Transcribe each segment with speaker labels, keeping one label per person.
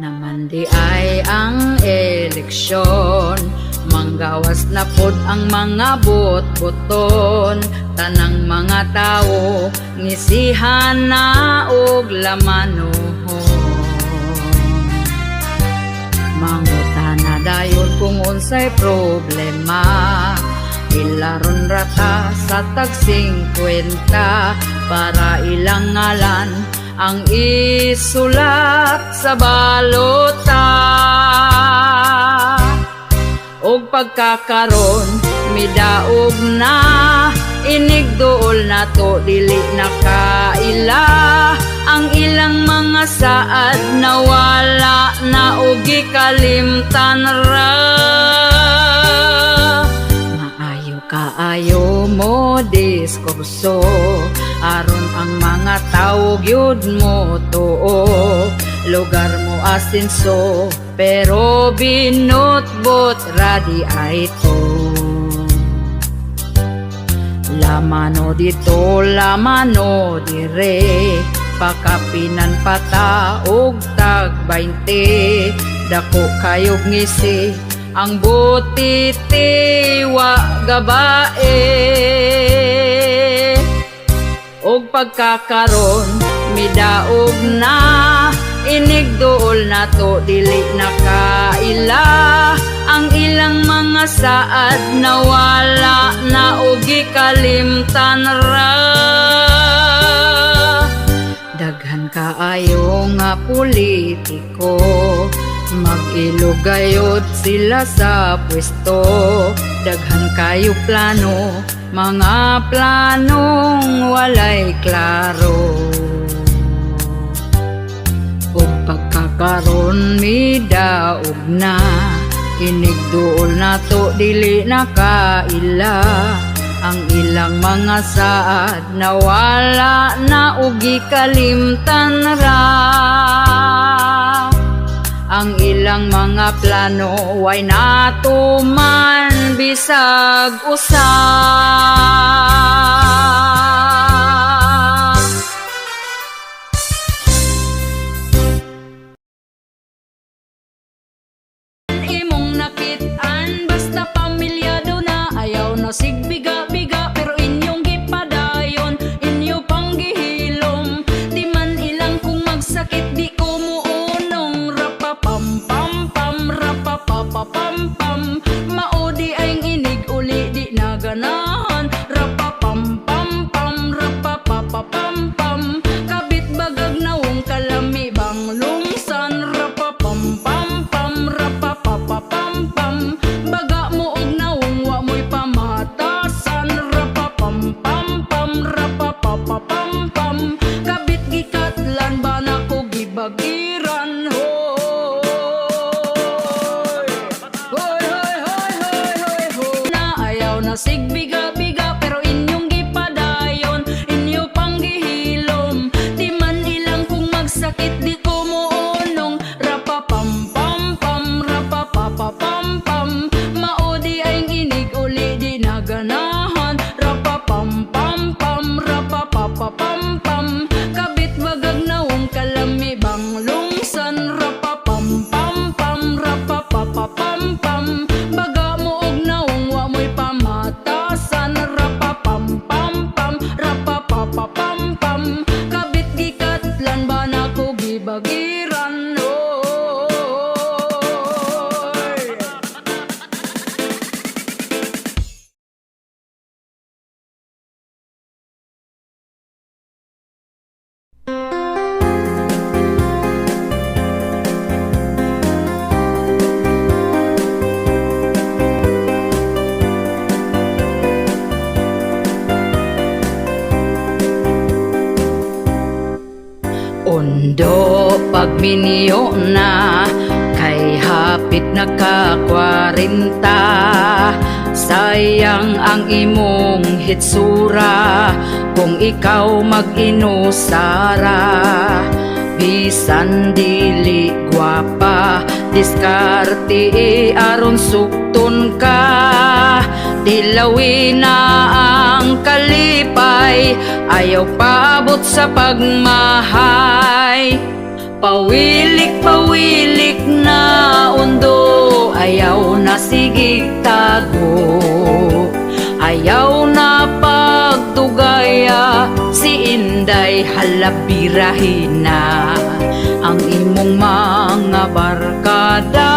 Speaker 1: Naman di ay ang eleksyon, manggawas na pod ang mga bot-boton. Tanang mga tao ngisihan na og lamanon. Mangutana dayon kung unsay problema, ilaron rata sa tag 50 para ilang ngalan ang isulat sa balota. Og pagkakaron midaog na, inigduol na to dili nakaila. Ang ilang mga saad nawala na og gikalimtan ra. Kaayo mo diskurso, aron ang mga tao gyud mo tuo. Lugar mo asinso, pero binutbot radi ay to. Lamano dito, lamano dire, pakapinan pata og tag 20. Dako kayog ngisi ang butiti wa gabae. Og pagkakaron midaog na, inigduol na to dili nakaila. Ang ilang mga saad nawala na og gikalimtan ra. Daghan kaayo nga politiko, mag-ilugayod sila sa pwesto. Daghan kayo plano, mga planong walay klaro. Ug pagkakaron midaog na, inigduol na to dili nakaila. Ang ilang mga saad nawala na ug gikalimtan ra. Ang ilang mga plano way natuman bisag usa. Imong nakit-an basta pamilyado na, ayaw no sigbiga-biga pero inyong gipadayon, inyo pang gihilom. Di man ilang kung magsakit di ko muunong. Pam pam pam rapa papa pam pam, maudi ay inig uli di naganahan. Rapa pam pam pam rapa papa pam pam, kabit bagag nawong kalami bang lungsan. Rapa pam pam pam rapa papa pam pam, baga mo og nawong wa mo'y pamatasan. Rapa pam pam pam rapa papa pam pam, kabit gikatlan ba na ko gibagiran ho. Sigbiga-biga pero inyong gipadayon, inyo pang gihilom. Di man ilang kung magsakit di ko muunong. Rapa pam pam pam rapa papa pam pam, maudi ay inig uli di naganahan. Rapa pam pam pam rapa papa pam pam, kabit bagag nawong kalami bang lungsan. Rapa pam pam pam rapa papa pam pam, baga mo og nawong wa mo'y pamatasan. Rapa pam pam pam rapa papa pam pam, kabit gikatlan ba na ko gibagiran. Undo pagminyo na, kay hapit na ka 40. Sayang ang imong hitsura kung ikaw mag-inusara. Bisan dili gwapa, diskarte aron sukton ka. Dilawin na ang kalipay, ayaw paabot sa pagmahay. Pawilik-pawilik na undo, ayaw na sigig tago, ayaw na pagtugaya, si Inday halabirahin na ang imong mga barkada.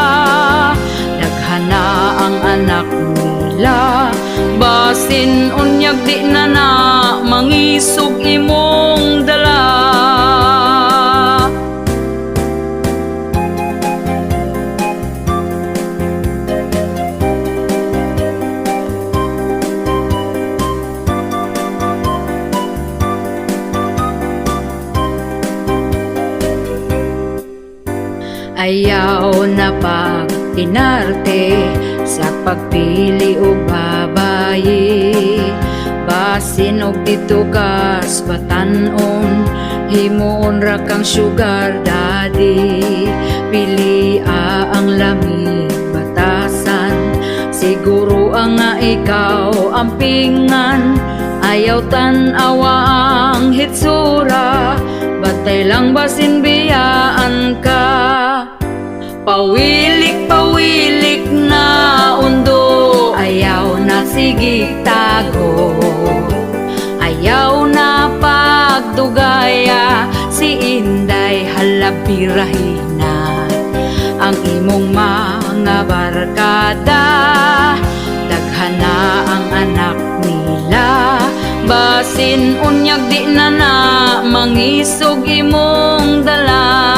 Speaker 1: Daghana ang anak nila, basin unyag di na na mangisog imong dala. Ayaw na pag-inarte sa pagpili o babayi, basin og dito kas batanon, himuon ra kang sugar daddy. Pili ang lamig batasan, siguro ang nga ikaw ampingan. Ayaw tan-awa ang hitsura, batay lang basin biyaan ka. Pawilik-pawilik na undo, ayaw na sigig tago, ayaw na pagtugaya, si Inday halabirahin na ang imong mga barkada. Daghana ang anak nila, basin unyag di na na mangisog imong dala.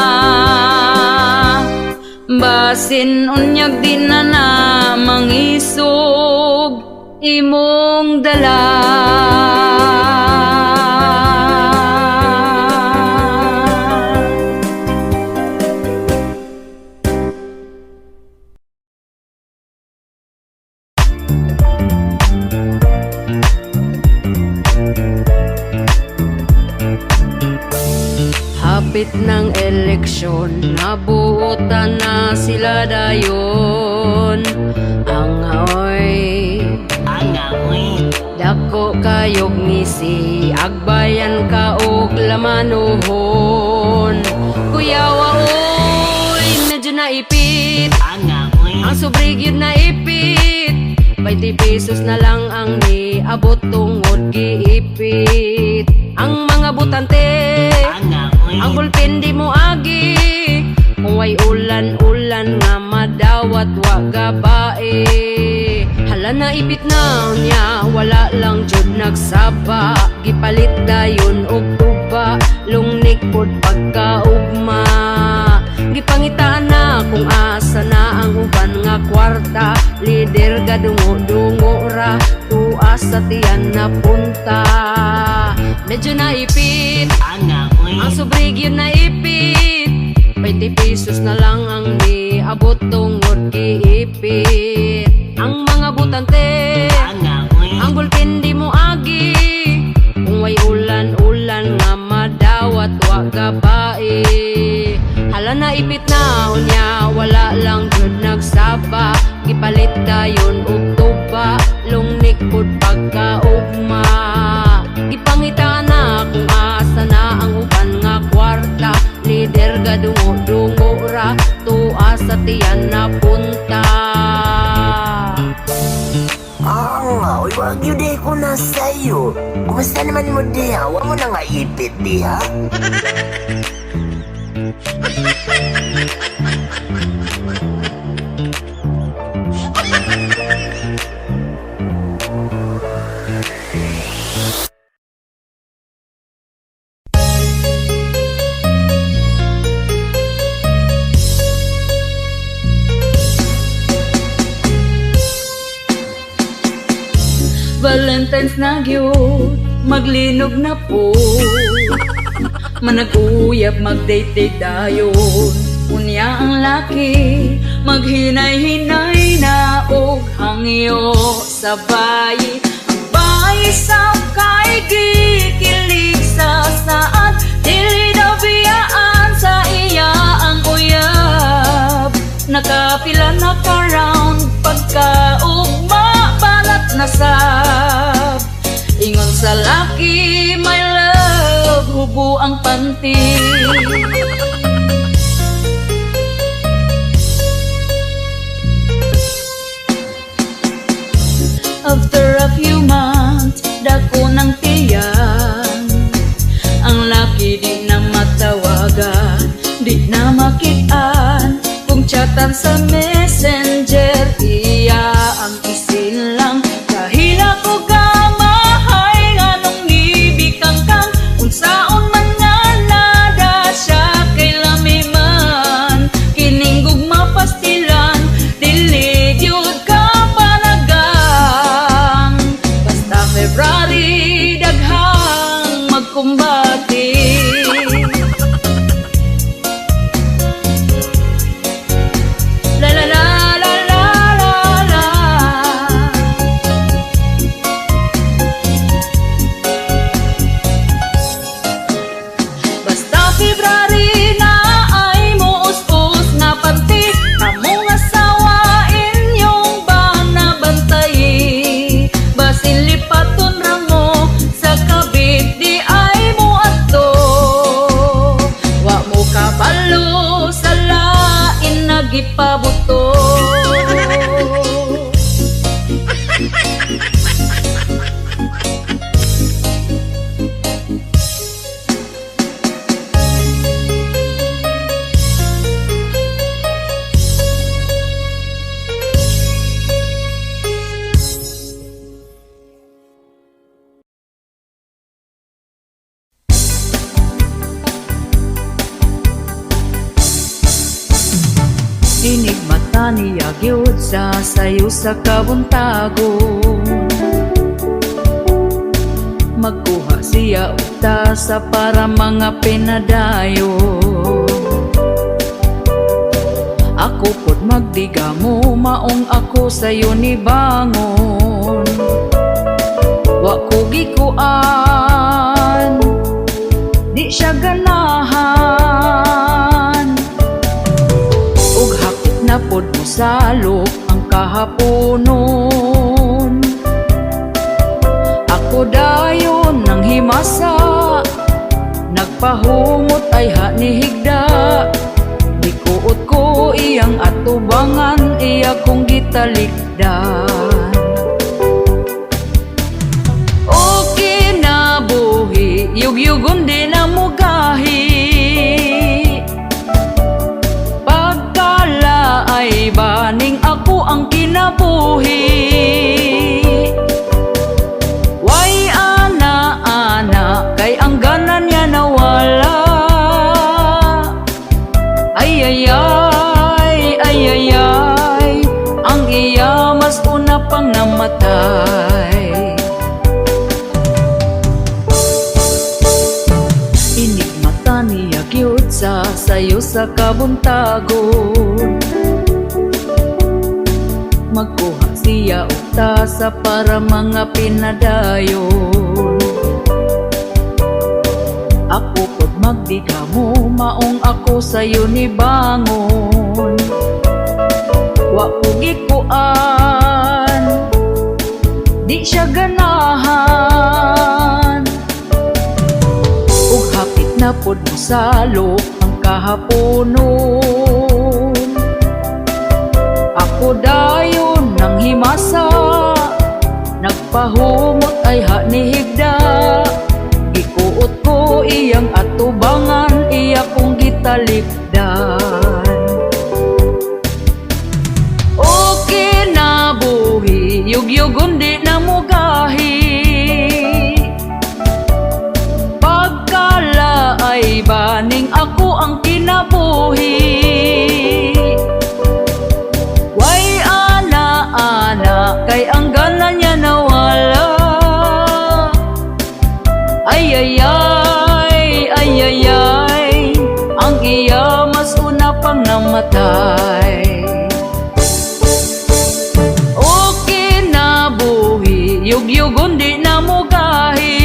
Speaker 1: Basin unyag di na na mangisog imong dala. Hapit ng eleksyon, nabuotan na sila dayon. Angaoy, dako kayog ngisi, agbayan ka og lamanuhon. Kuyawa oy, medyo naipit, ang sobrigyod na ipit. 20 pesos na lang ang niabot tungod giipit. Ang mga butante, ang bulpin di mo agi, kung way ulan-ulan nga madawat wa gabae. Hala na ipit na niya, wala lang jud nagsaba, gipalit dayon og tuba, lungnik pod pagkaugma. Gipangitaan na kung asa na ang uban nga kwarta, lider gadungo-dungo ra, tuas sa tiyan na punta. Medyo naipit, ang sobrigyod na ipit, 20 pesos na lang ang niabot tungod giipit. Ang mga butante, ang bulpin di mo agi, kung way ulan-ulan nga madawat wa gabae. Hala na ipit na unya, wala lang jud nagsaba, gipalit dayon og tuba, lungnik pod pagkaugma. Gipangitaan na kung asa na ang uban nga kwarta, lider gadungo-dungo ra, tuas sa tiyan na punta.
Speaker 2: Uy, wag yun di ko na sa'yo. Kumusta naman mo diha? Huwag mo na nga ipit diha.
Speaker 1: Valentine's na gyud, maglinog na po, manag-uyab mag-date-date dayon. Unya ang laki, maghinay-hinay na og hangyo sabay. Ang bahay sa kay gikilig sa saan, dili daw biyaan sa iya ang uyab. Nakapila na ka-round, pagkaugma balat na sab. Ingon sa laki, my love, hubo ang panty. After a few months, dako ng tiyan. Ang laki di na matawagan, di na makitaan. Kung chatan sa messenger, iya ang isin lang. Dahil ako kamahay, anong nibikang kang unsaon man nga nada siya kay lamiman. Kininggog mapastilan, dili gyud ka panagang. Basta February, daghang magkumbati. La la la la la la la. Basta February na ay muus-us na panti. Among asawa inyong banabantay. Basin lipaton rango sa kabit di ay mo ato. Wa mo kabalo sa lain nagipabuto. Inig mata niya gyud sa sayo sa kabuntagon. Magkuha siya uta sa para mga pinadayo. Ako pod magdiga mo, maong ako sayo ni bangon. Wa ko gikuan, di siya ganahan. Ug hakot na pod mo salok ang kahaponon. Ako dayon nang himasa, nagpahumot ay hanihigda. Dikuot ko iyang atubangan, iya kong gitalikdan. O kinabuhi, yugyugon din ang mugahi. Pagkala ay baning ako ang kinabuhi. Way ana-ana, kay ang ganan niya nawala. Ay ay ay, ay ay ay, ang iya mas una pang namatay. Inig mata niya gyud sa sayo sa kabuntagon. Magkuha siya uta sa para mga pinadayon. Ako pod magdiga mo, maong ako sayo ni bangon. Wa ko gikuan, di siya ganahan. Ug hapit na pod mo salok ang kahaponon. Ako dayon nang himasa, nagpahumot ay hanihigda. Gikuot ko iyang atubangan, iya kong gitalikdan. O kinabuhi, yugyugon di na mugahi. Pagkala ay baning ako ang kinabuhi. Way ana-ana, kay ang ganan niya nawala. Ay ay ay, ay ay ay, ang iya mas una pang namatay. O kinabuhi, yugyugon di na mugahi.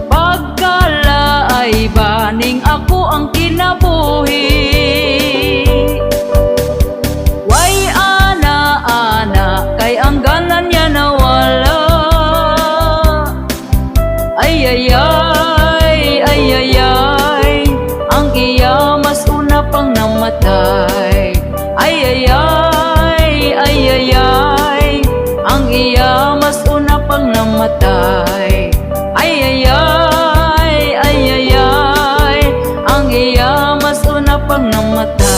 Speaker 1: Pagkala ay baning ako ang kinabuhi. Way ana-ana, kay ang ganan niya nawala. Ay ay ay, ay ay ay, ang iya mas una mamatay. Ay ay ay, ay ay ay, ang iya mas una pang namatay.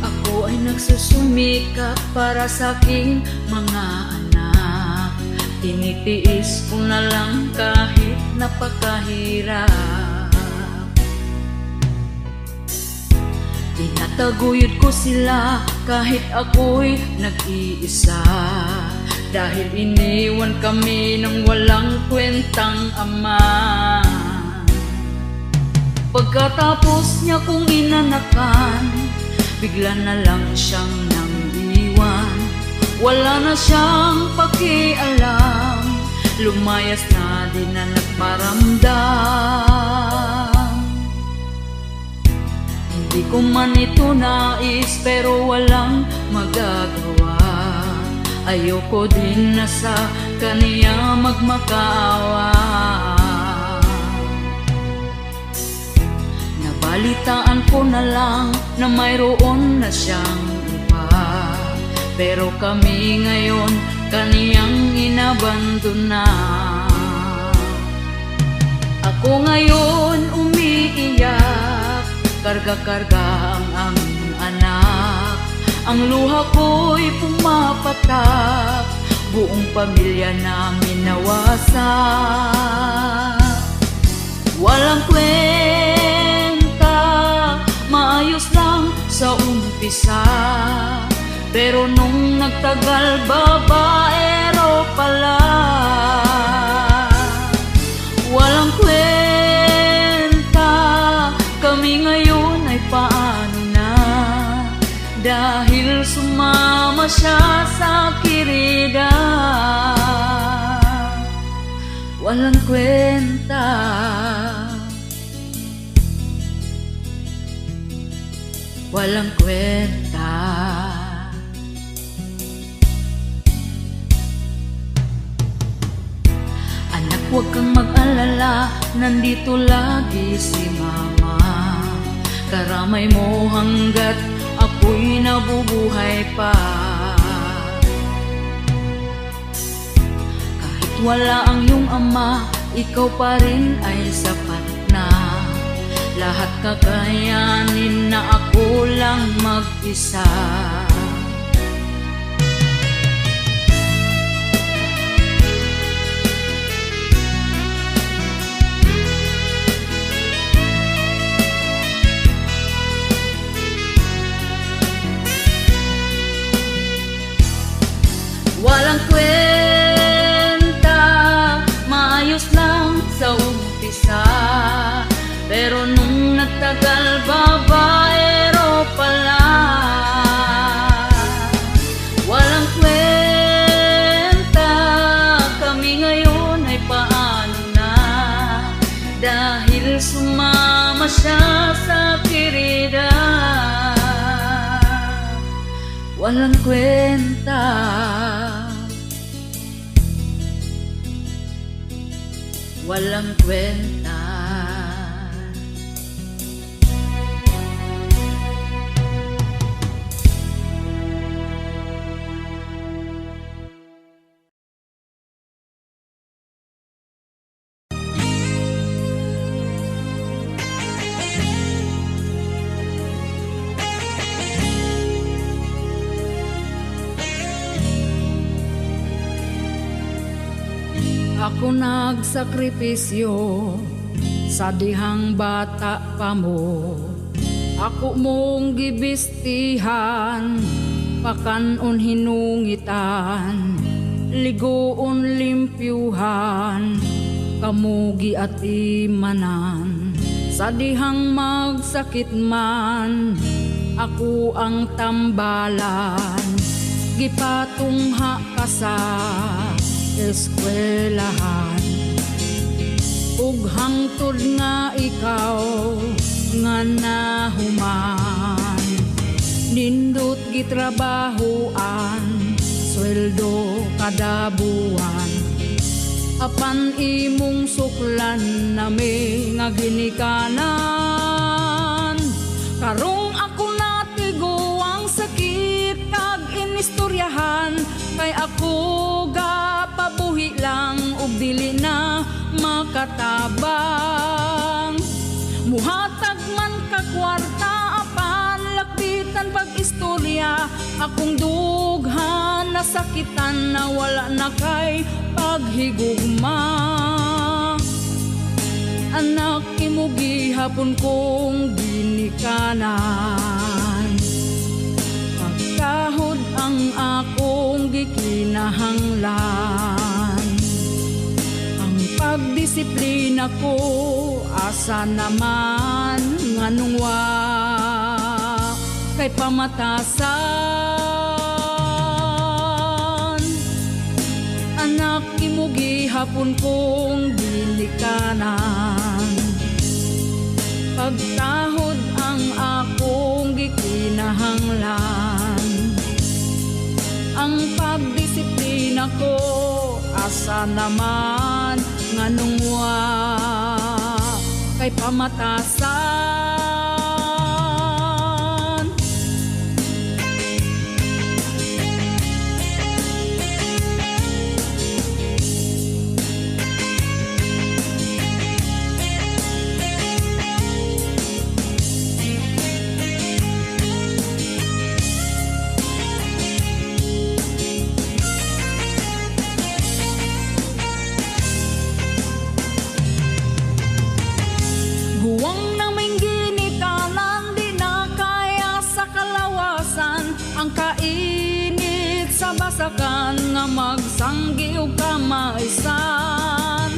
Speaker 1: Ako ay nagsusumikap para sa aking mga anak. Tinitiis ko na lang kahit napakahirap. Tinataguyod ko sila kahit ako'y nag-iisa. Dahil iniwan kami ng walang kwentang ama. Pagkatapos niya kong inanakan, bigla na lang siyang nang-iwan. Wala na siyang pakialam, lumayas na din na nagparamdam. Hindi ko man ito nais pero walang magagawa. Ayoko din na sa kaniya magmakaawa. Balitaan ko na lang na mayroon na siyang iba. Pero kami ngayon kaniyang inabandona. Ako ngayon umiiyak, karga-karga ang aming anak. Ang luha ko'y pumapatak, buong pamilya namin nawasak. Walang kwenta, maayos lang sa umpisa. Pero nung nagtagal, babaero pala. Walang kwenta, kami ngayon ay paano na. Dahil sumama siya sa kirida. Walang kwenta, walang kwenta. Anak, huwag kang mag-alala, nandito lagi si mama. Karamay mo hanggat ako'y nabubuhay pa. Kahit wala ang iyong ama, ikaw pa rin ay sapat na. Lahat kakayanin na ako lang mag-isa. Walang kwenta, maayos lang sa umpisa. Pero nung nagtagal, babaero pala. Walang kwenta, kami ngayon ay paano na. Dahil sumama siya sa kirida. Walang kwenta, walang kwenta. Ako nagsakripisyo sa dihang bata pa mo. Ako mong gibistihan, pakanon hinungitan, ligoon limpyuhan, kamugi at imanan. Sa dihang magsakit man, ako ang tambalan, gipatungha ka sa eskwelahan. Ug hangtod nga ikaw nga nahuman. Nindot gitrabahoan, sweldo kada buwan. Apan imong suklan nami nga ginikanan. Karong ako natigo ang sakit kag inistoryahan, kay ako ga pabuhi lang ug dili na makatabang. Muhatag man ka kwarta apan lakbitan pag istorya, akong dughan nasakitan na wala na kay paghigugma. Anak imo gihapon kong ginikanan, pagkahod ang akong gikinahanglan. Ang pagdisiplina ko asa naman nganong wa kay pamatasan. Anak imo gihapon kong ginikanan, pagkahod ang akong gikinahanglan. Ang pagdisiplina ko asa naman nganong wa kay pamatasan. Huwang naming ginikanan, di na kaya sa kalawasan. Ang kainit sa basakan nga magsanggi o kamaisan.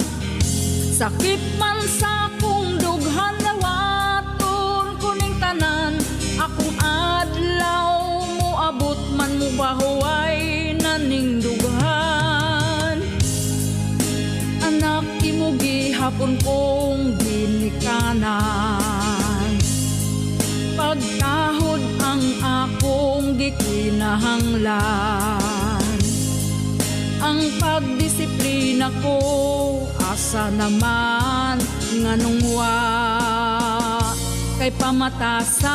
Speaker 1: Sakit man sa kong dughan, lawaton kuning tanan. Akong adlaw mo abot man mo bahuay naning dughan. Anak imo gihapon kong ginikanan, pagkahod ang akong gikinahanglan. Ang pagdisiplina ko asa naman nganong wa kay pamatasan.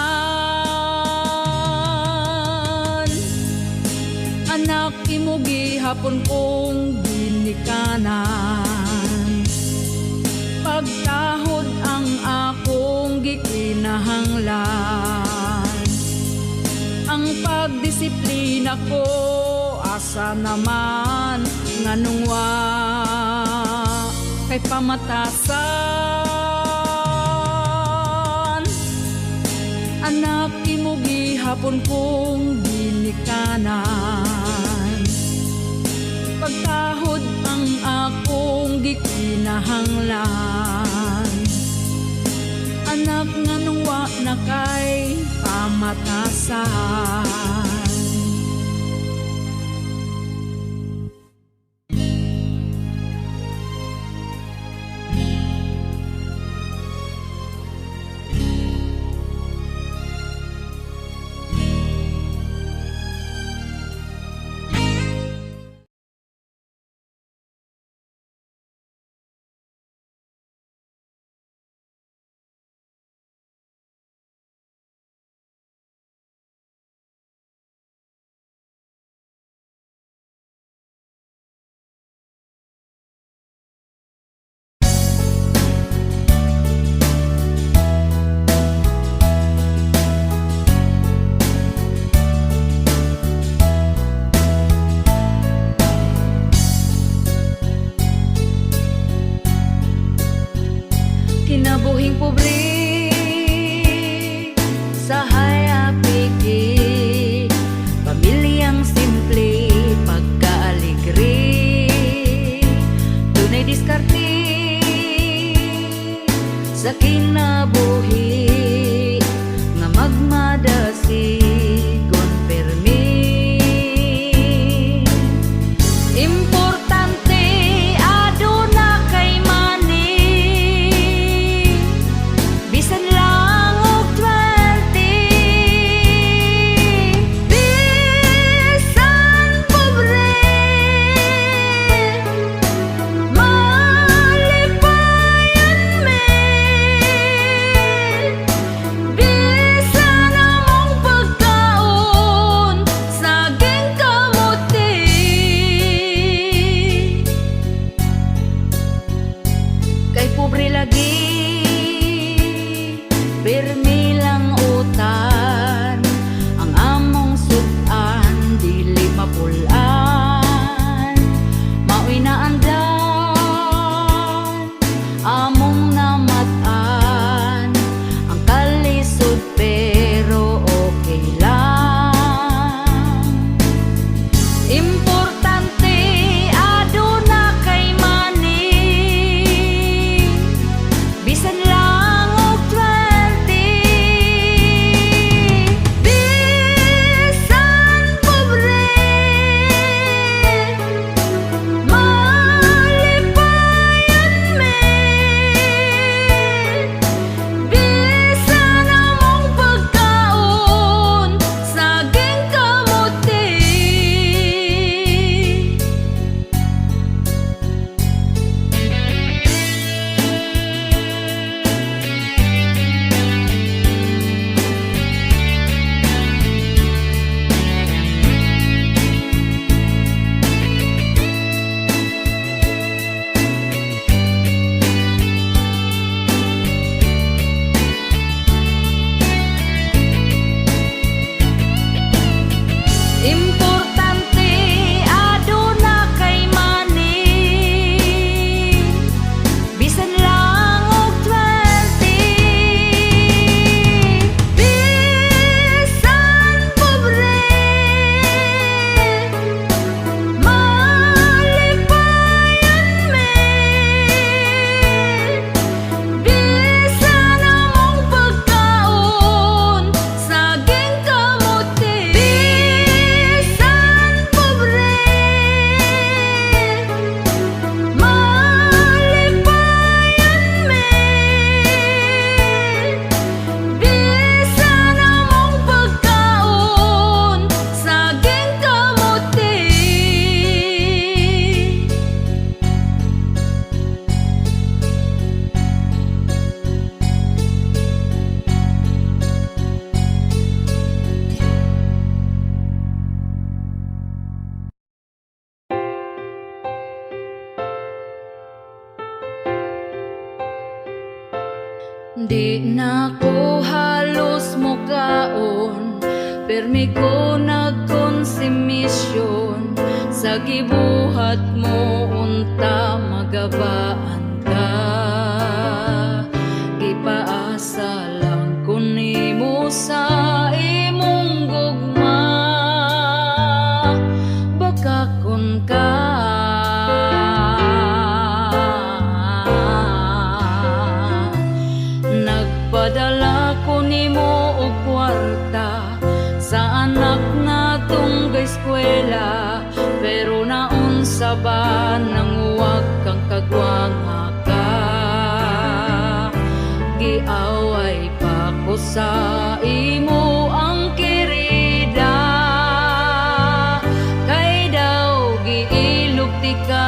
Speaker 1: Anak imo gihapon kong ginikanan, pagkahod ang akong gikinahanglan. Ang pagdisiplina ko asa naman nganong wa kay pamatasan. Anak imo gihapon kong ginikanan, pagkahod ang akong gikinahanglan. Anak nganong wa na kay pamatasan. Kinabuhing pobre sa hayag pigi, pamilyang simple pagkaaligre, dunay diskarte sa kinabuhi nga magmadasigon permi. Importante aduna kay money, bisan lang lagi pirmi lang utan ang among sudan dili mapulan maoy na andan among namatan ang kalisod pero okay lang importante aduna kay money bisan lang og 20 bisan pobre malipayan me bisan among pagkaon saging kamuti. Importante aduna kay money bisan lang og 20 bisan pobre malipayan me bisan among pagkaon saging kamuti bisan pobre malipayan me bisan among pagkaon saging kamuti. Di na ko halos mukaon permi ko nagkonsumisyon sa gibuhat mo unta magabaan ka gipaasa lang ko nimo sa imong gugma baka kun ka nagpadala ko nimo og kwarta sa anak natong eskwela pero naunsa ba nang huwag kang kagwanga ka giaway pa ko sa imo ang kirida kay daw giilugti ka.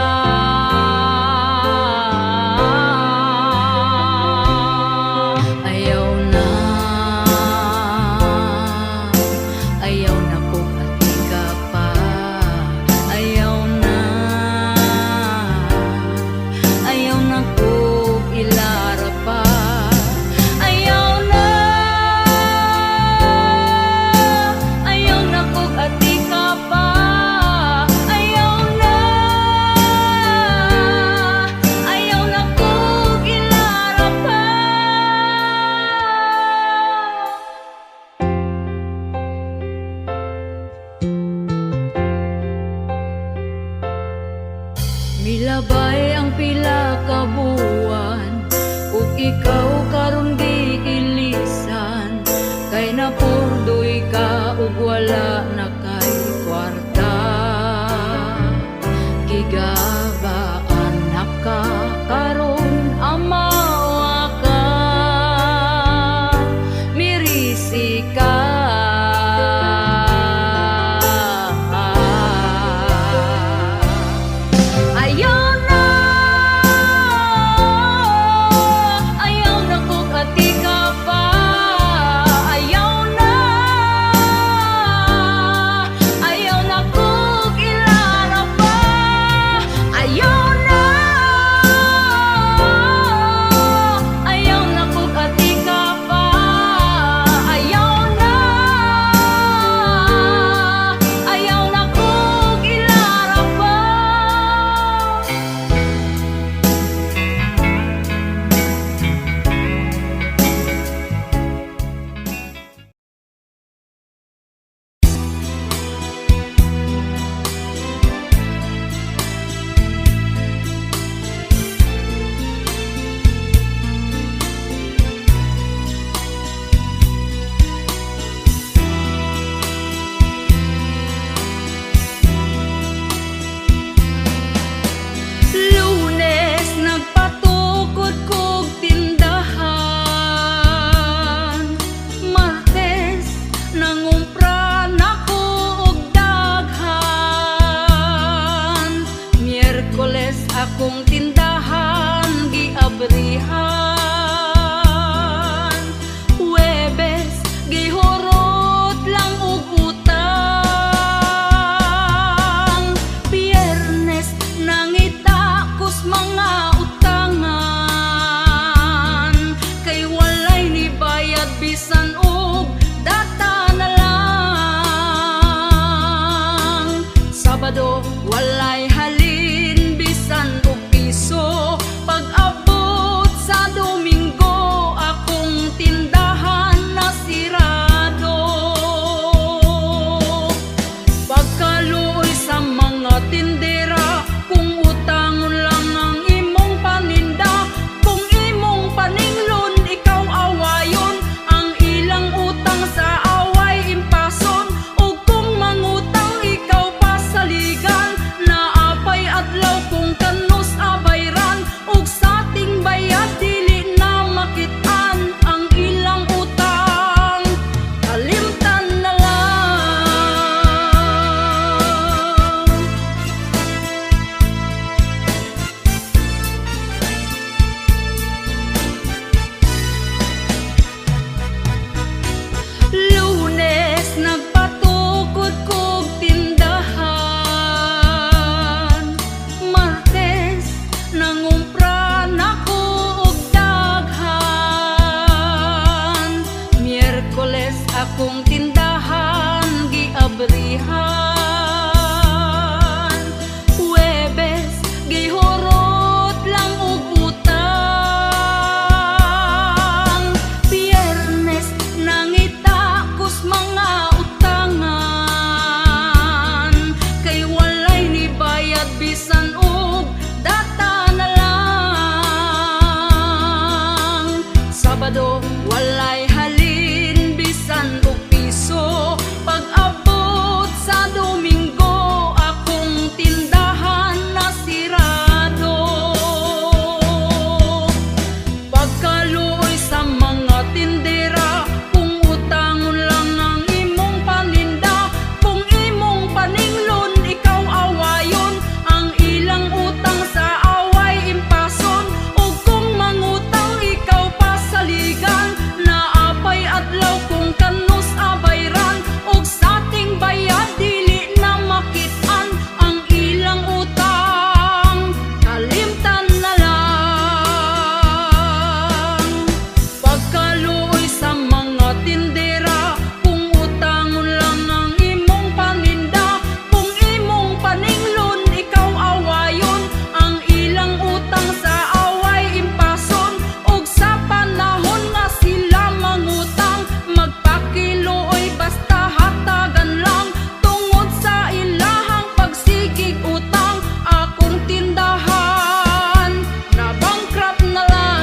Speaker 1: Ayaw na kung ati ka pa ayaw na kung ilara pa ayaw na kung ati ka pa ayaw na kung ilara pa. Milabay ang pila ka buwan ug ikaw karon di ilisan kay napurdoy ka ug wala na kay kwarta gigabaan na ka karon amawa ka mirisi ka. Ayaw na Sabado walay halin bisan og piso. Pag-abot sa Domingo akong tindahan nasirado. Pagkaluoy sa mga tindera, kung utangon lang ang imong paninda, kung imong paninglon ikaw awayon, ang ilang utang sa away impason, ug kung mangutang ikaw pasaligan, naapay adlaw kung kanus abayran, ug sa ating bayad dili na makit-an ang ilang utang, kalimtan na lang. Pagkaluoy sa mga tindera, kung utangon lang ang imong paninda, kung imong paninglon ikaw awayon, ang ilang utang sa away impason, ug sa panahon nga sila mangutang, magpakiluoy basta hatagan lang, tungod sa ilahang pagsigig utang, akong tindahan na bankrupt na lang.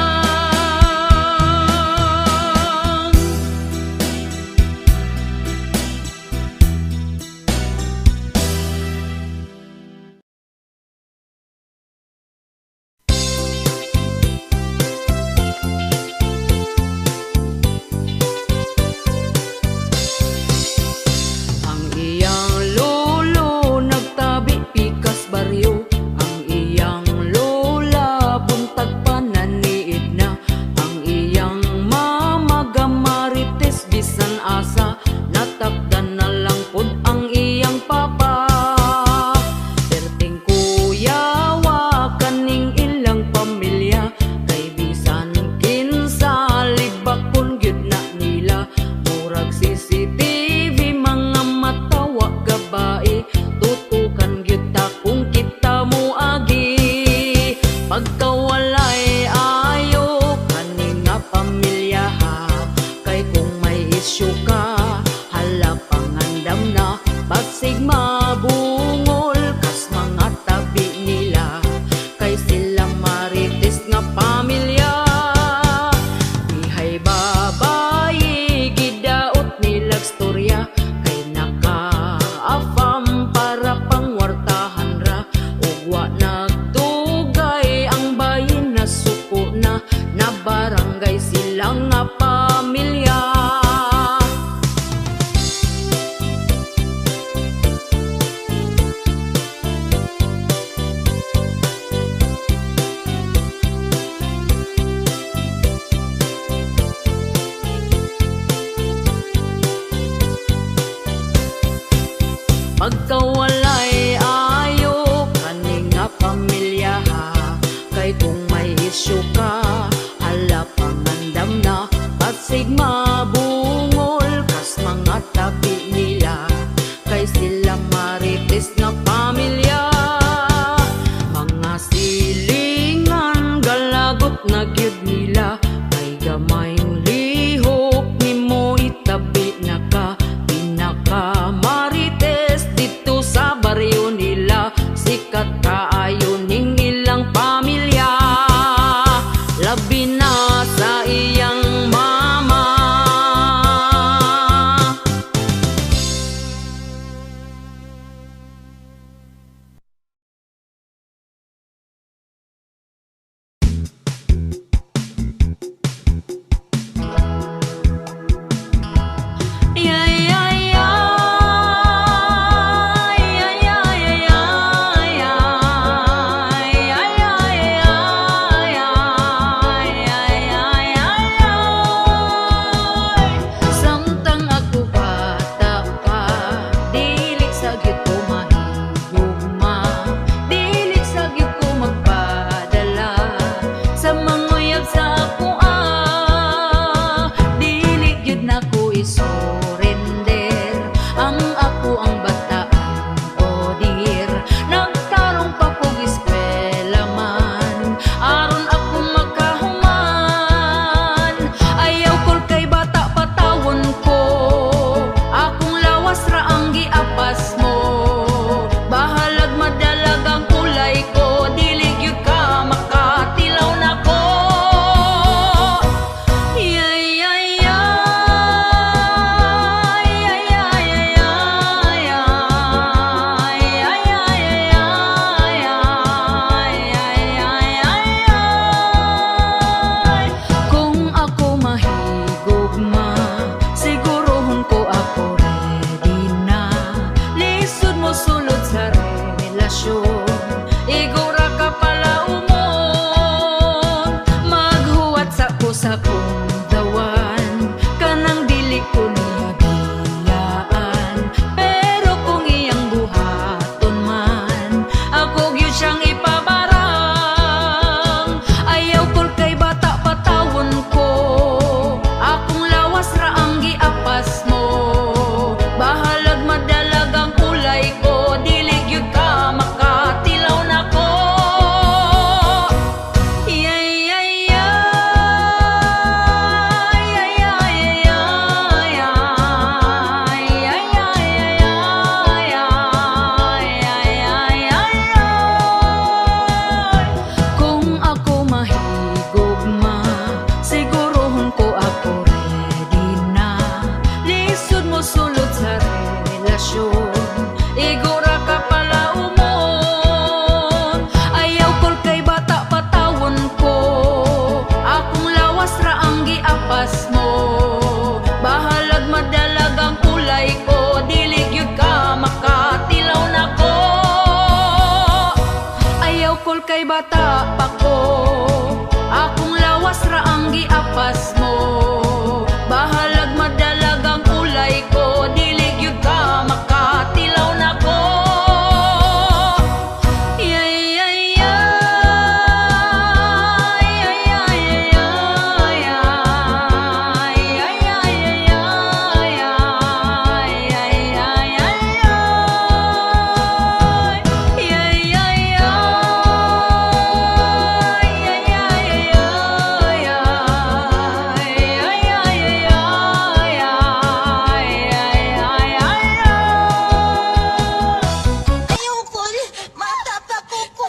Speaker 1: Ang iyang lolo nagtabi pikas baryo, ang iyang lola buntag pananiid na, ang iyang mama gamarites bisan asa, natakdan na lang pud ang iyang papa. Perting kuyawa kaning ilang pamilya, kay bisan kinsa libakon gyud na nila, murag CCTV mga matawa gabae, tutukan gyud ta kung kita mo agi. Pagkawalay ayo kaning nga pamilya ha, kay kung may isyu ka hala pangandam na, basig mabungol kas mga tabi nila, kay sila marites nga pamilya. Ihay babayi gidaot nilag storya, kay naka-afam para pangwartahan ra, ug wa nagdugay ang bayin na suko na, na barangay silang nga pamilya. Pagkawalay ayo kaning nga pamilya ha, kay kung may isyu ka hala pangandam na, basig mabungol kas mga tabi nila, kay sila marites nga pamilya. Mga silingan galagot na gyud nila, kay gamayng lihok nimo itabi na ka, pinaka marites dito sa baryo nila, sikat kaayo ning ilang pamilya, labi na sa iyang mama. giapas mo. Bahalag madalagang ulay ko, dili gyud ka makatilaw nako. Yay yay yay yay yay yay
Speaker 3: Ayoko, matap ako ko.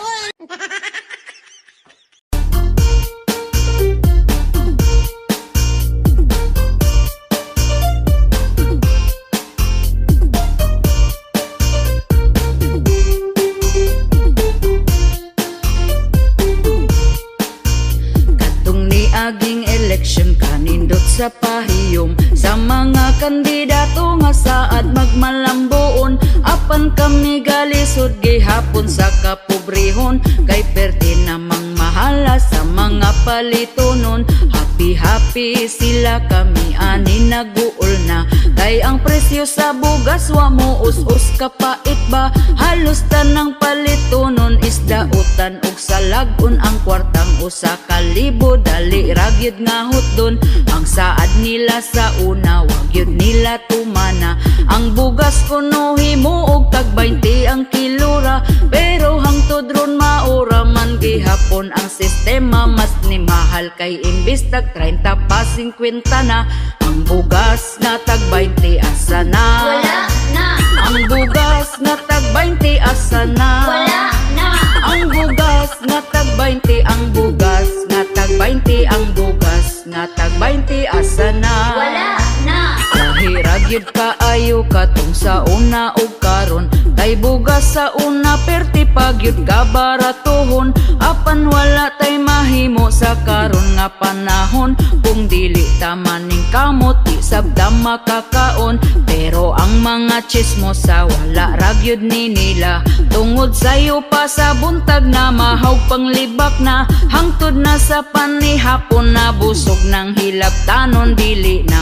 Speaker 1: Katong niaging eleksyon kanindot sa pahiyom sa mga kandidato nga saad magmalambuon. Apan kami galisod gihapon sa kapobrehon, kay perti namang mahala sa mga palitonon. Happy sila kami ani naguol na, kay ang presyo sa bugas wa mo us-us kapait ba. Halos tanang palitonon isda utan ug salagon, ang kwartang usa ka libo dali ragyod nga hutdon. Ang saad nila sa una wag yun nila tumana, ang bugas kuno himo og tag 20 ang kilora, pero hangtod ron maura man gihapon ang sistema. Mas ni mahal kay imbis tag 30 pa 50 na, ang bugas nga tag 20 asa na.
Speaker 3: Wala na,
Speaker 1: Ang bugas nga tag 20 asa na.
Speaker 3: wala na,
Speaker 1: Ang bugas nga tag 20, ang bugas nga tag 20, ang bugas nga tag 20 asa na.
Speaker 3: wala na.
Speaker 1: Lahirag yun kaayo katong sa una ug karon, kay bugas sa una perti pag yun ka baratuhon. Apan wala tay mahimo sa karon nga panahon, kung dili ta maning kamot di sabda makakaon. Pero ang mga chismos sa wala ragyod ni nila, tungod sayo pa sa buntag na mahaw panglibak na. Hangtod na sa panihapon na busog ng hilabtanon, dili na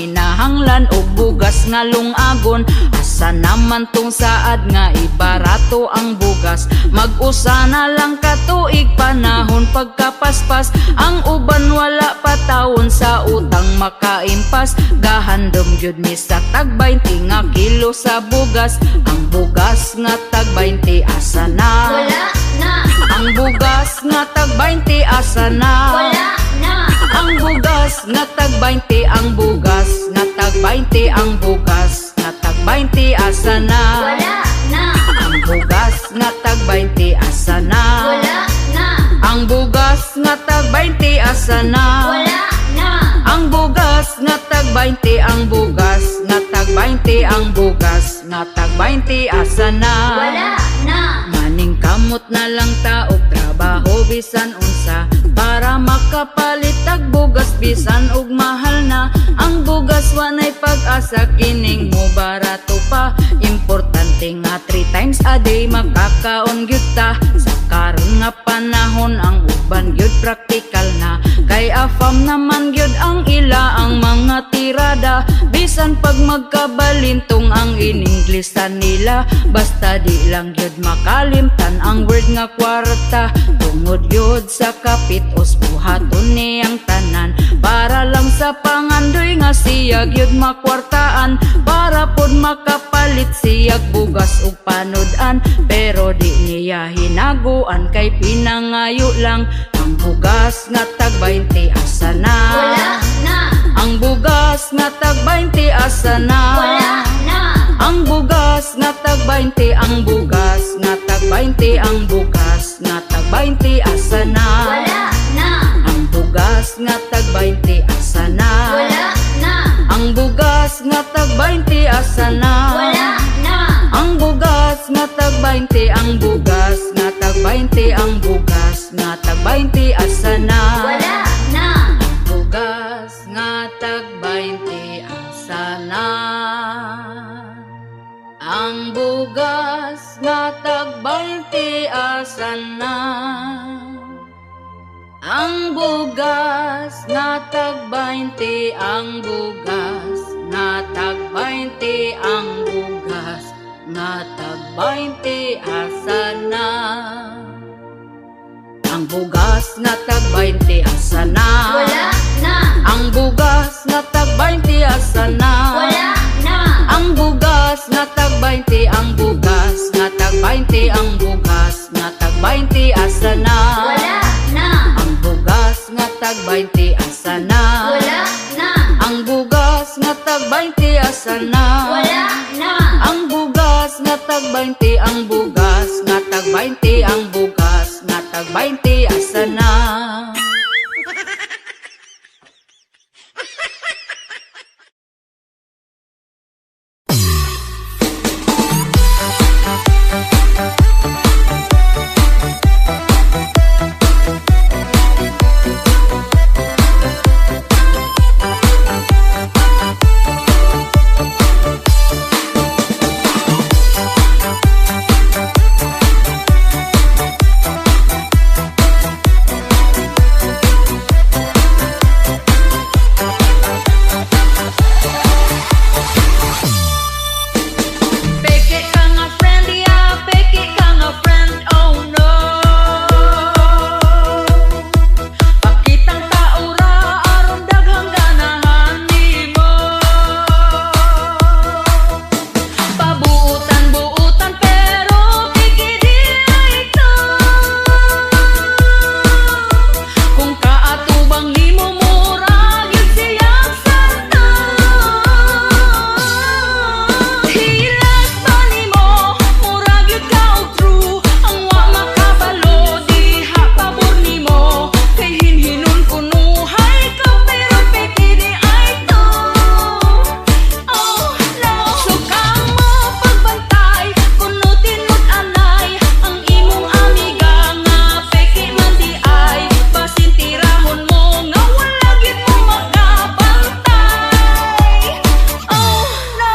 Speaker 1: manginahanglan og bugas nga lungagon. Asa naman tong saad nga ibarato ang bugas, mag-usa na lang katuig panahon pagkapaspas. Ang uban wala patawon sa utang makaimpas, gahandom gyud mi sa tag 20 nga kilo sa bugas. Ang bugas nga tag 20 asa na.
Speaker 3: Wala na,
Speaker 1: Ang bugas nga tag 20 asa na.
Speaker 3: wala na,
Speaker 1: Ang bugas nga tag 20, ang bugas nga tag 20, ang bugas nga tag 20 asa na.
Speaker 3: wala na,
Speaker 1: Ang bugas nga tag 20 asa na.
Speaker 3: wala na,
Speaker 1: Ang bugas nga tag 20 asa na.
Speaker 3: wala na,
Speaker 1: Ang bugas nga tag 20, ang bugas nga tag 20, ang bugas nga tag 20 asa na.
Speaker 3: wala na.
Speaker 1: Maning kamot na lang ta og trabaho bisan unsa, para makapalit tag bugas bisan og mahal na. Ang bugas wanay pag-asa kining mo barato pa, importante nga 3 times a day makakaon gyud ta. Sa karon nga panahon ang uban gyud praktikal na, kay afam naman gyud ang ila ang mga tirada. Bisan pag magkabalintong ang ininglesan nila, basta di lang gyud makalimtan ang word nga kwarta. Tungod gyud sa kapitos buhaton niyang tanan, para lang sa pangandoy nga siya gyud makwartaan, para pod makapalit siyag bugas ug panodan. Pero di niya hinaguan kay pinangayo lang. Ang bugas nga tag 20 asa na.
Speaker 3: Wala na,
Speaker 1: Ang bugas nga tag 20 asa na.
Speaker 3: wala na,
Speaker 1: Ang bugas nga tag 20, ang bugas nga tag 20, ang bugas nga tag 20 asa na.
Speaker 3: wala na,
Speaker 1: Ang bugas nga tag 20 asa na.
Speaker 3: wala na,
Speaker 1: Ang bugas nga tag 20 asa na.
Speaker 3: wala na,
Speaker 1: Ang bugas nga tag 20, ang bugas nga tag 20, ang bugas nga tag 20 asa na.
Speaker 3: wala na,
Speaker 1: Bugas nga tag 20 asa na. Ang bugas nga tag 20 asa na. Ang bugas nga tag 20 ang bugas, nga tag 20 ang bugas, nga tag 20 asa na. Ang bugas nga tag 20 asa na.
Speaker 3: Wala na.
Speaker 1: Ang bugas nga tag 20 asa na.
Speaker 3: Wala na.
Speaker 1: Ang bugas nga tag 20, ang bugas nga tag 20, ang bugas nga tag 20 asa na.
Speaker 3: Wala na.
Speaker 1: Ang bugas nga tag 20 asa na.
Speaker 3: Wala na.
Speaker 1: Ang bugas nga tag 20 asa na.
Speaker 3: Wala na.
Speaker 1: Ang bugas nga tag 20, ang bugas nga tag 20, ang bugas nga tag 20 asa na. Peke ka nga friend, yeah, peke ka nga friend, oh no. Pakitang taura, aron daghang ganahan nimo. Pabuutan-buutan, pero peke di ay ito. Kung kaatubang nimo, mura gyud siyang santo. Hilas pa nimo, murag yun ka og true. Ang wa makabalo, diha pabor nimo. Kay hinhinon kunuhay ka, pero peke di ay to. Oh no. Sukang mo pagbantay, kuno tinut anay. Ang imong amiga nga peke man di ay. Basin tirahon mo nga wala gyud mo makabantay. Oh no.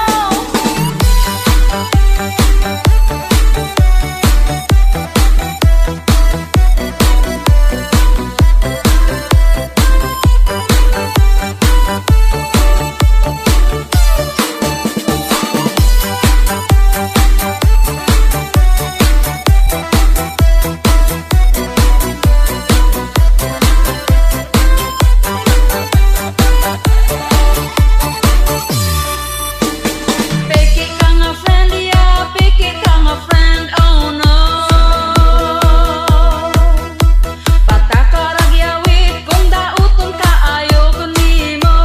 Speaker 1: Peke ka nga friend, yeah, peke ka nga friend, oh no. Patakar agyawit kung dauton ka ayo ko nimo.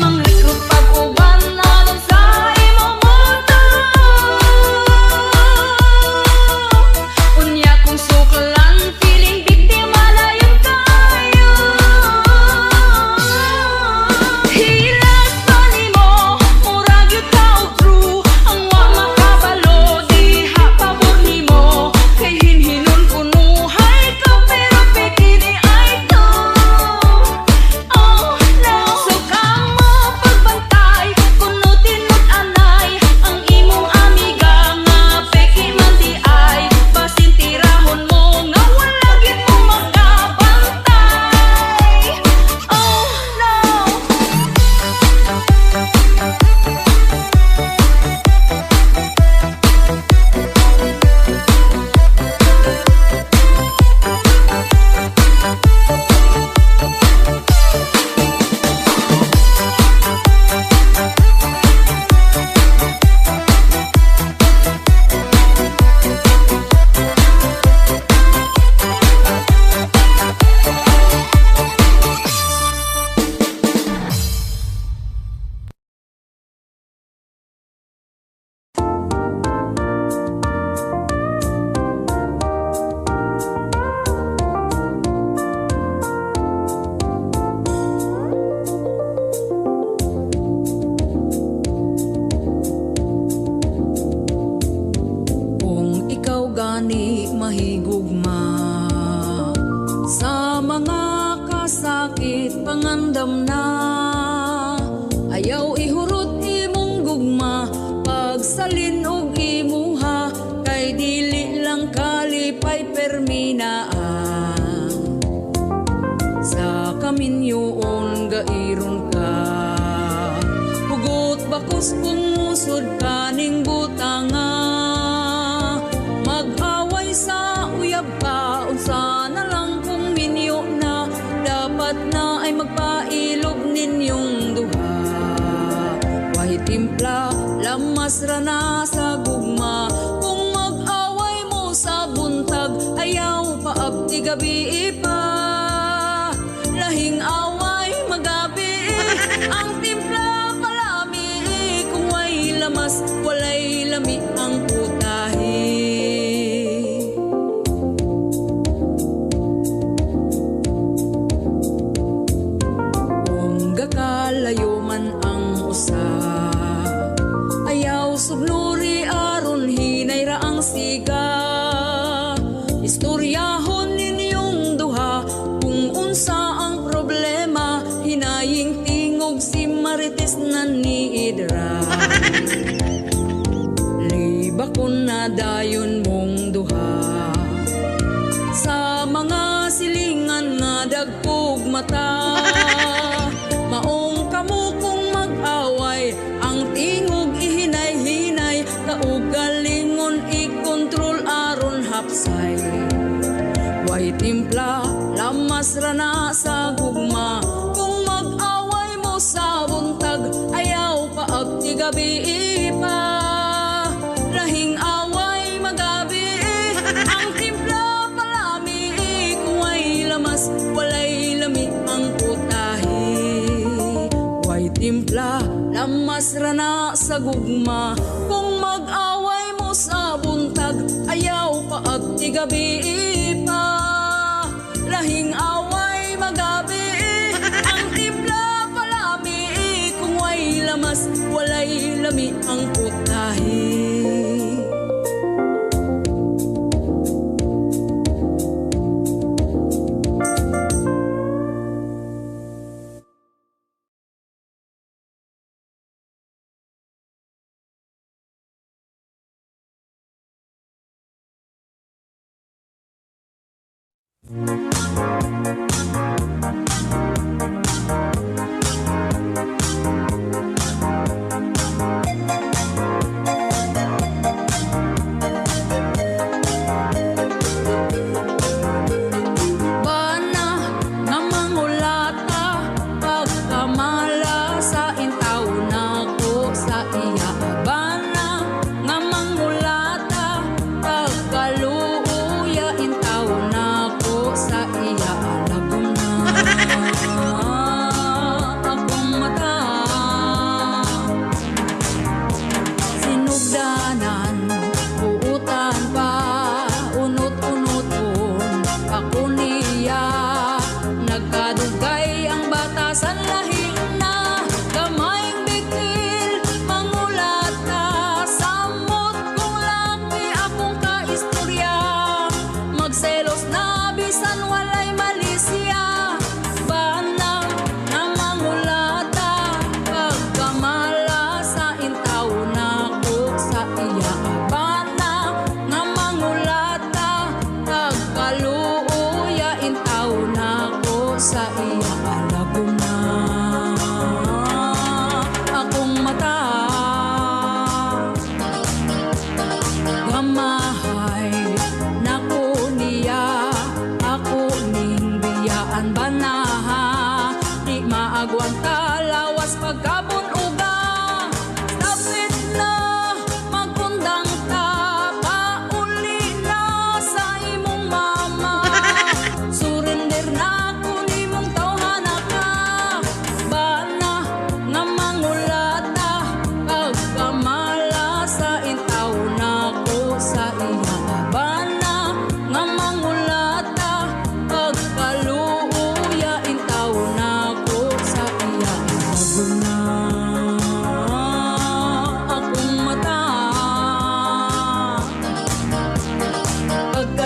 Speaker 1: Mangrekrut pag-uban nanon sa imong mundo. Unya kung suklan, feeling biktima layon kayo. Hilas pa nimo, murag yun ka og true. Ang wa makabalo, diha pabor nimo. Kay hinhinon kunuhay ka, pero peke di ay to. Oh no. Sukang mo pagbantay, kuno tinut anay. Ang imong amiga nga peke man di ay. Basin tirahon mo nga wala gyud mo makabantay. Oh no. Kung ikaw gani mahigugma sa mga kasakit pangandam na, ayaw ihurot imong gugma, pagsalin og imuha, kay dili lang kalipay perminaan. magairon ka. Hugot bakos pumusod kaning butanga, mag-away sa uyab ka, unsa na lang kung minyo na, dapat na ay magpailog ninyong duha. Wahit timpla, lamas ra na sa gugma, kung mag-away mo sa buntag, ayaw paabti gabi pa. Lahing away magabi, ang timpla palami, kung way lamas, walay lami ang putahe. Kung gakalayo man ang usa, ayaw sugnuri aron hinay ra ang siga. Istoryahon ninyong duha kung unsa ang problema, hinaying tingog si Marites na ni Idra. Libakon na dayon mong duha sa mga silingan nga dagkog mata. Maong kamo kung mag-away, ang tingog ihinay-hinay, kaugalingon ikontrol aron hapsay. Way timpla, lamas ra na sa gugma, kung mag-away mo sa buntag, ayaw paabti gabi pa. Lahing away magabi, ang timpla palami, kung way lamas, walay lami ang putahe. Way timpla, lamas ra na sa gugma, kung mag-away mo sa buntag, ayaw paabti gabi pa. Lahing away magabi, ang timpla palami, kung way lamas, walay lami ang putahe.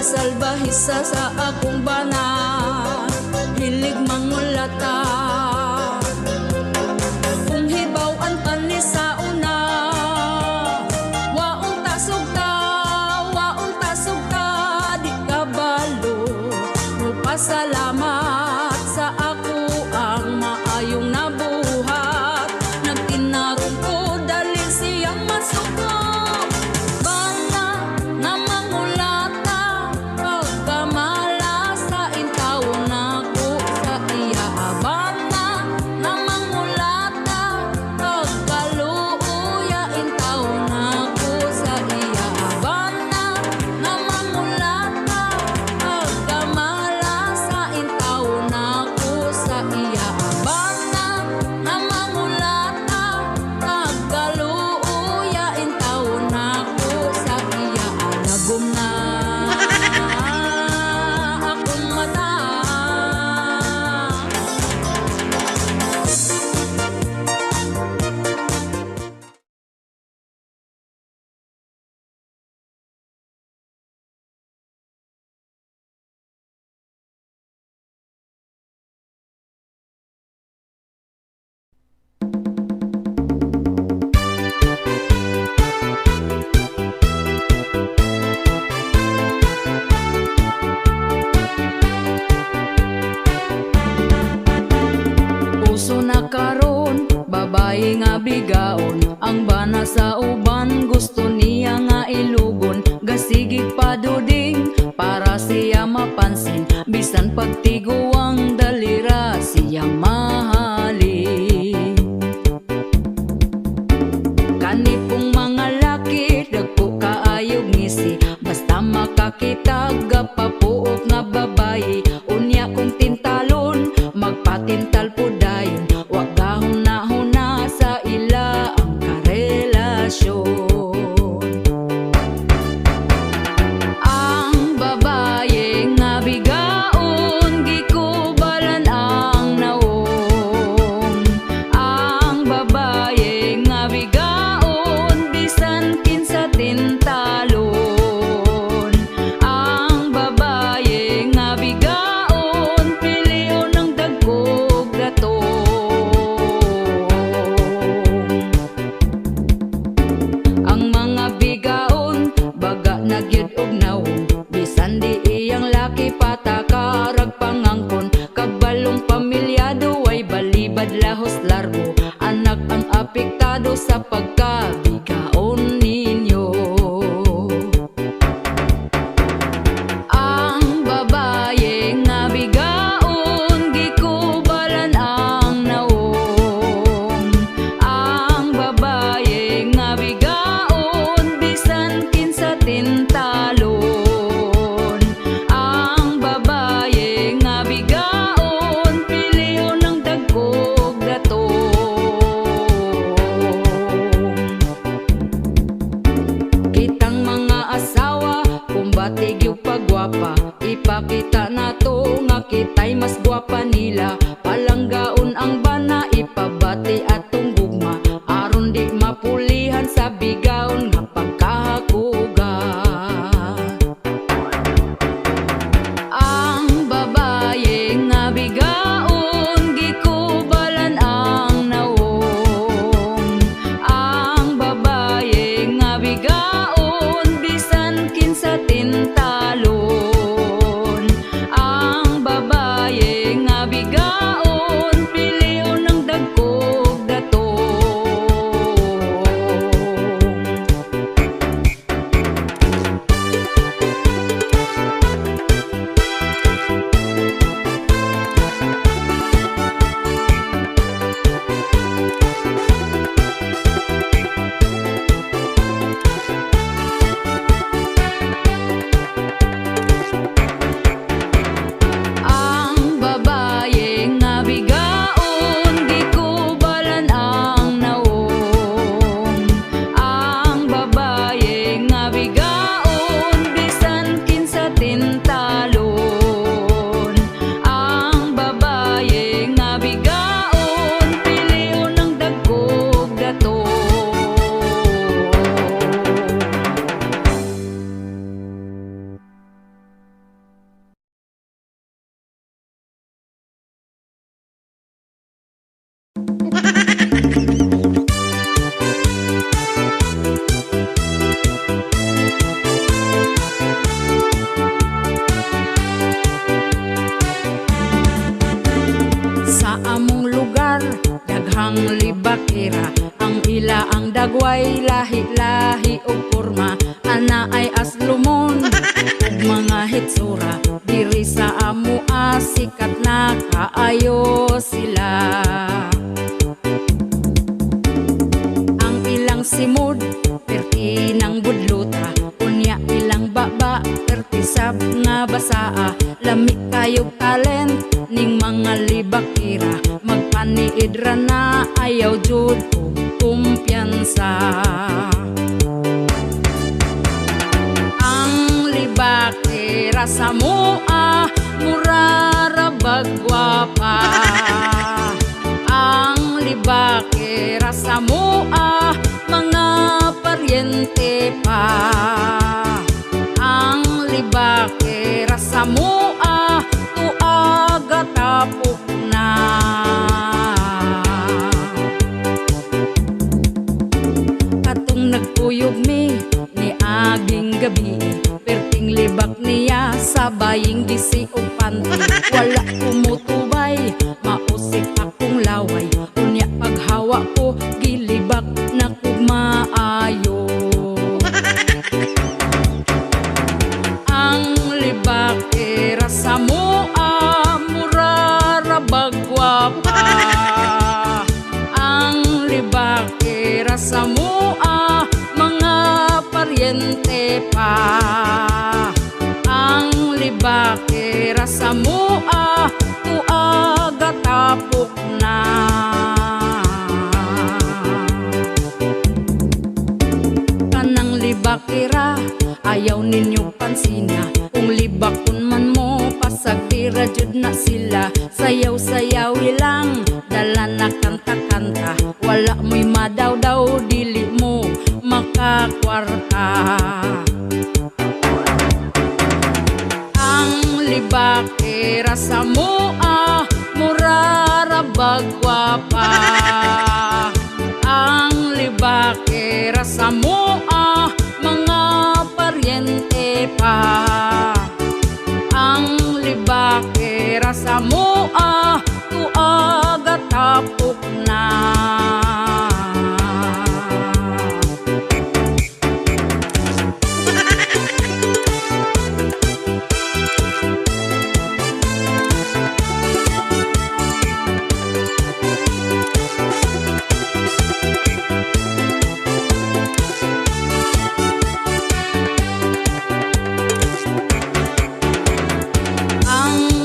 Speaker 1: Salbahisa sa akong bana, hilig mangulata. Kung hibaw-an pa ni sa una, waong tasog ta, di ka balo. Pasalamat sa ako ang maayong karon, babae nga bigaon. Ang bana sa uban, gusto niya nga ilugon. Gasigig pa duding, para siya mapansin. Bisan pagtiguang dalira, siyang mahalin. Kanipong mga laki, dagpo kaayog ngisi. Basta makakita, gapapuok nga babae. Unya kong tintalon, magpatintal po dayon. Wag gahuna-huna sa ila ang karelasyon. Ang babae nga bigaon, gikubalan ang naong. Ang babae nga bigaon, bisan kinsa tintalon. Ang babae nga bigaon, piliyon ng dagkog datong. Ang mga bigaon, baga nagyud og nawong. Bisan di iyang laki patakarag pangangkon. Kabalong pamilyado ay balibad lahos largo. Anak ang apektado sa pagkabigaon ninyo. Ang babae nga bigaon, gikubalan ang naong. Ang babae nga bigaon, bisan kinsa tintalon. Ang babae nga bigaon, piliyon ng dagkog datong. Kitang mga asawa, kumbatig yung pagwapa. Ipakita na to nga kita'y mas gwapa nila. Palanggaon ang bana, ipabati atong gugma. Aron di mapulihan sa bigaon nga pagkahakuga. Ang babae nga bigaon, gikubalan ang naong. Ang babae nga bigaon, bisan kinsa tintalon. Ang babae nga bigaon, piliyon ng dagkog datong. Ang babae nga bigaon, gikubalan ang naong. Ang babae nga bigaon, bisan kinsa tintalon. Ang babae nga bigaon, piliyon ng dagkog datong. Sa among lugar, daghang libakira. Ang ila ang dagway, lahi-lahi o porma. Ana ay aslumon, ug mga hitsura. Diri sa amua, sikat na kaayo sila. Ang ilang simod, perti ng budluta. Unya ilang baba, pertisab nga basaa. Lami kayog talent, ning mga libakira. Magpaniid ra na, ayaw jud og kumpiyansa. Ang libakira sa mua, mura ra bagwapa. Ang libakira sa mua, mga paryente pa. Ang libakira sa mua, tuaga tapok na. Katong nagpuyog mi, ni aging gabi. Perting libak niya, sa baying gisi o panty. Wala kumuto gwapa. Ang libake rasa mo mga paryente pa. Ang libake rasa mo tuaga tapok na. Kanang libakira ayaw ninyong pansina. Kung libakon man mo pasagtira jud na sila. Sayaw-sayaw ilang dala na kanta-kanta. Wala mo'y madaw-daw dili mo makakwarta. Ang libake rasa mo murarabag gwapa. Ang libake rasa mo mga paryente pa. Ang libake rasa mo tuaga tapok na.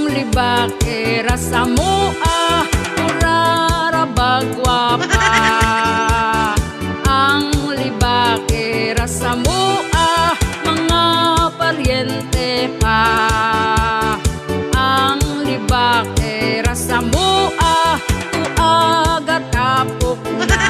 Speaker 1: Libake rasa mo murarabag gwapa. Ang libake rasa mo mga paryente pa. Ang libake rasa mo tuaga tapok na.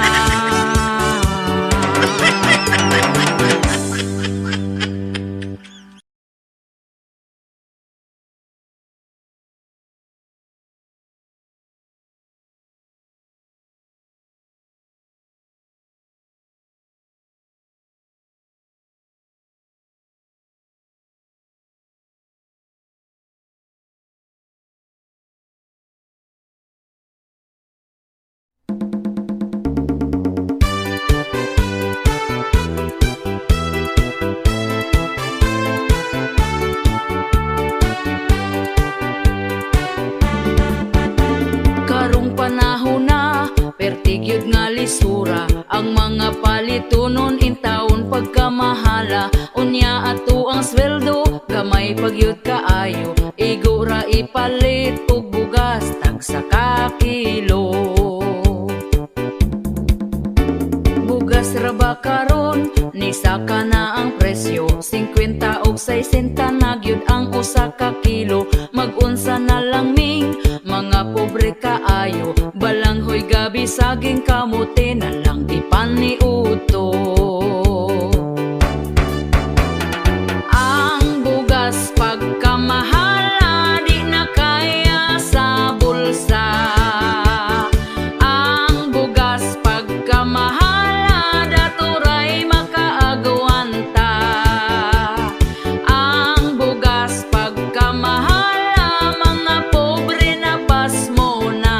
Speaker 1: Pertigyod nga lisura ang mga palitunon intawon pagkamahala. Unya ato ang sweldo gamay pagyud kaayo. Igura ipalit og bugas tagsa ka kilo. Bugas ra ba karon ni saka na ang presyo. 50 og 60 na gyud ang usa ka kilo. Mag-unsa na lang ming mga pobre kaayo. Balanghoy gabi saging kamote na lang ipaniuto. Ang bugas pagkamahala di na kaya sa bulsa. Ang bugas pagkamahala daturay makaagwanta. Ang bugas pagkamahala mga pobre na pasmo na.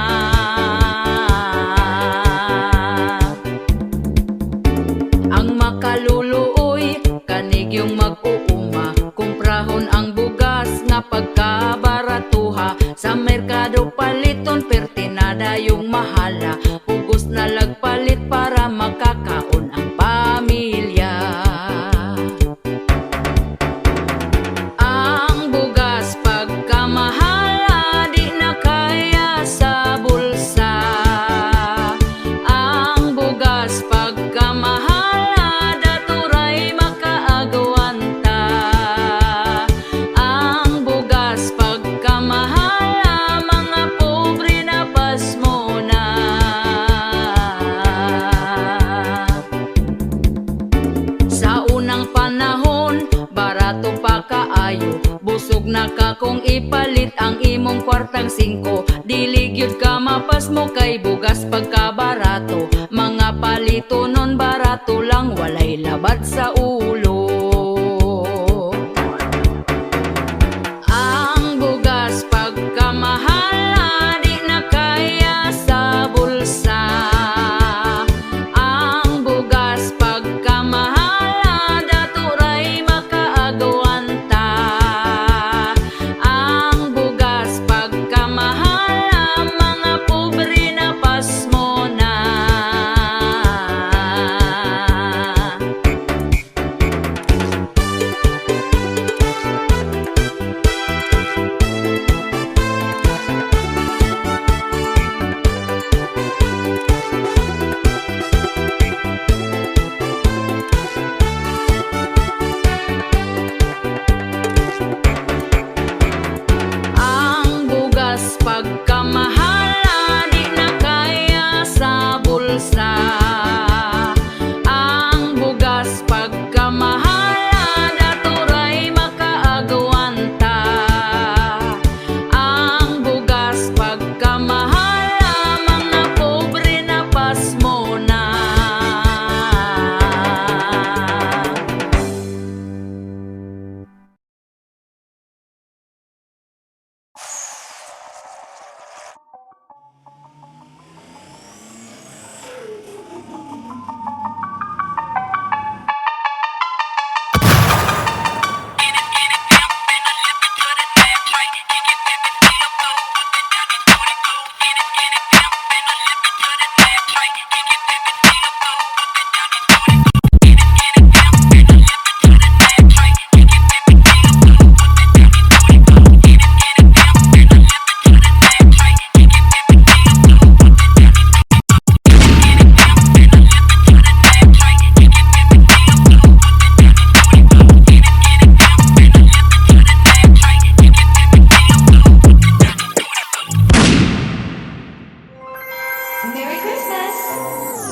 Speaker 1: Ang makaluluoy kanig yung mag-uuma. Kumprahon ang bugas nga pagkabaratuha. Sa merkado paliton pertinada yung mahala. Ugos na lagpalit para makakaon ang pamilya. Ang bugas pagkamahala di na kaya sa bulsa. Ang bugas pagkamahala daturay makaagwanta. Ang bugas pagkamahala mga pobre na pasmo na. Sa unang panahon barato pa kaayo. Busog na ka kung ipalit ang imong kwartang 5. Dili gyud ka mapasmo kay bugas pagkabarato. Mga palito nun barato lang walay labad sa ulo. Ang bugas pagkamahala di na kaya sa bulsa. Ang bugas pagkamahala daturay makaagwanta. Ang bugas pagkamahala mga pagkamahala di na kaya sa bulsa. Ang bugas pagkamahala daturay makaagawanta. Ang bugas pagkamahala mga pobre na pasmo na.
Speaker 4: Merry Christmas!